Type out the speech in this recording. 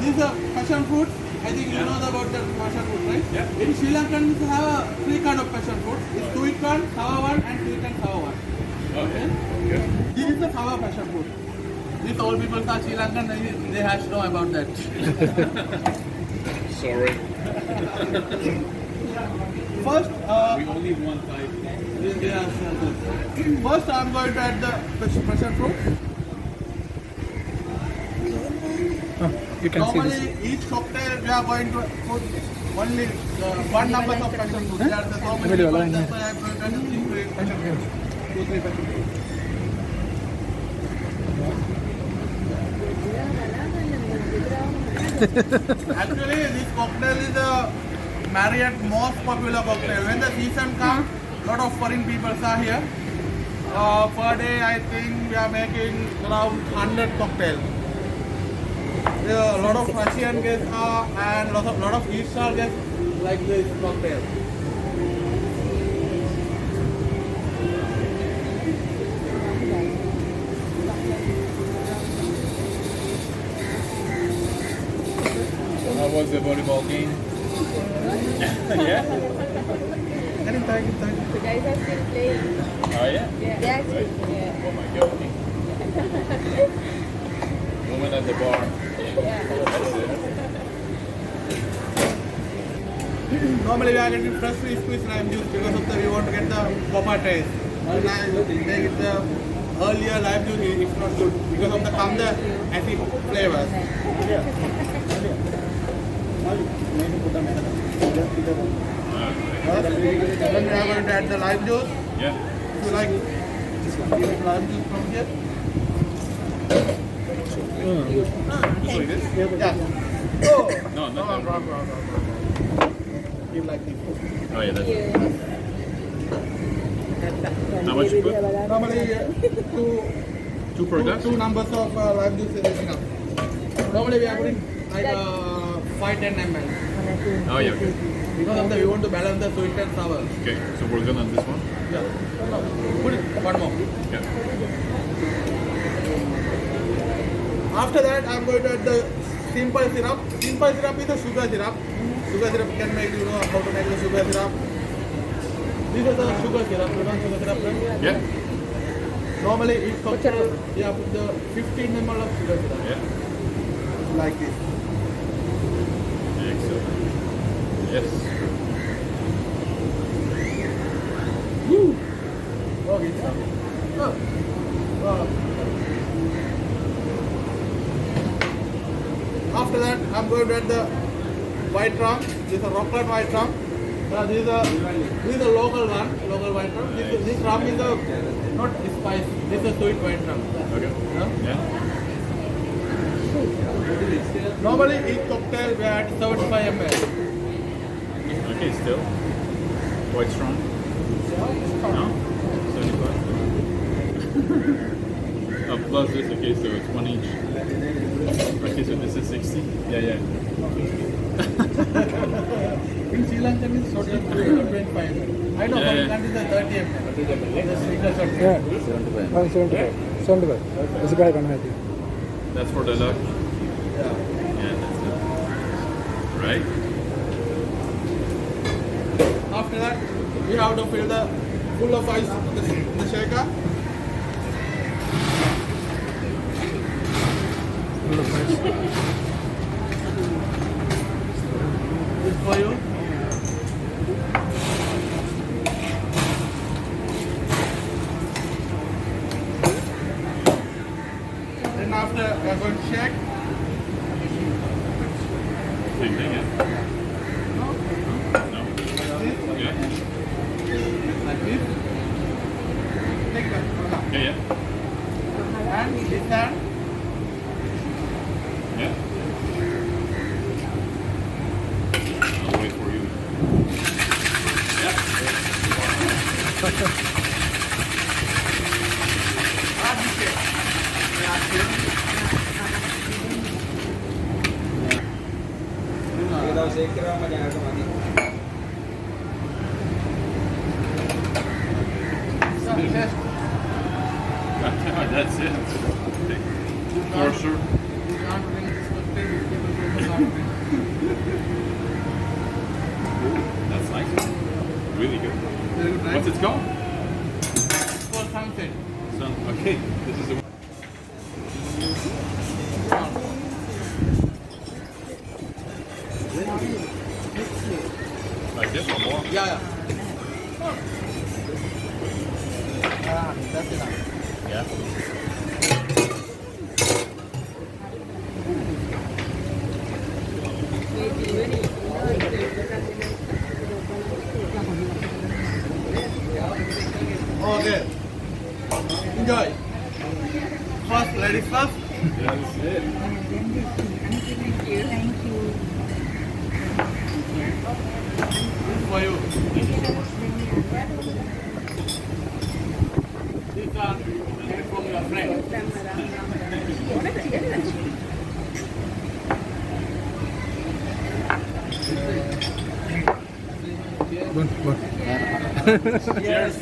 This is a passion fruit. I think you know about the passion fruit, right? Yeah. In Sri Lankan, we have three kind of passion fruit. It's sweet one, sour one, and sweet and sour one. Okay. Okay. This is the sour passion fruit. These old people are Sri Lankan, they have to know about that. Sorry. First, We only want type. first I'm going to add the passion fruit. You can see Normally, this. each cocktail we are going to put only one number of passion fruit. There are so many Video, people, line, that's why I'm going to add three passion fruit. 2-3 passion fruit. Actually, this cocktail is the Marriott most popular cocktail. When the season comes, lot of foreign people are here. Per day, I think we are making around 100 cocktails. A lot of Russian guests are and lot of Eastern guests like this cocktail. How was the volleyball game? Yeah? Anytime. The guys are still playing. Oh yeah? They are still playing. Oh my god. Woman at the bar. Normally we are getting freshly squeezed lime juice because of the we want to get the proper taste. Make it the earlier lime juice is not good because of the come the acid flavors. Then we are going to add the lime juice. Yeah. If you like lime juice from here. Just like this? Yeah. Oh. No, not that one. Wrong. You like this. Oh yeah, that's it. How much you put? Normally Two per glass? two numbers of lime juice is enough. Normally we are putting like 5-10 ml. Oh yeah, okay. Because of the we want to balance the sweet and sour. Okay, so we're gonna this one? Yeah. Put it one more. Yeah. After that I'm going to add the simple syrup. Simple syrup is a sugar syrup. Sugar syrup can make you know how to make the sugar syrup. This is the sugar syrup. You know sugar syrup, right? Yeah? Normally each cocktail you put the 15 ml of sugar syrup. Yeah. Like this. Excellent. Yes. Woo! Okay. Oh. After that, I'm going to add the white-rum. This is a rockland white-rum. This is a local one, local white-rum. This rum is a not spice. This is a sweet white-rum. Okay. Yeah? Normally, each cocktail we add 75 ml. Okay, still. Quite strong. No? 75? Oh, plus this, okay, so it's one each. Okay, so this is 60? Yeah, yeah. In Sri Lankan, it's total 25 ml. I know Yeah, for yeah. countries it's 30 ml. The sweetness of Yeah. 75. 75. It's a guy gonna have you. That's for the luck. Yeah. Yeah, that's it. Right? After that, we have to fill the full of ice the shaker. This for you. Then after we are going to shake. Same thing, yeah? No? No? This, Yeah? like this. Take that. Yeah, yeah. And this hand. Yeah? I'll wait for you. Yeah? And this shake. That's it. For sure. really good. Very good, right? What's it called? It's called sunset. Okay, this is the one. Like this or more? Yeah, yeah. That's enough. Yeah. Okay. Enjoy. First, ladies first. That's it. For you. These are from your friend. Bon. Cheers.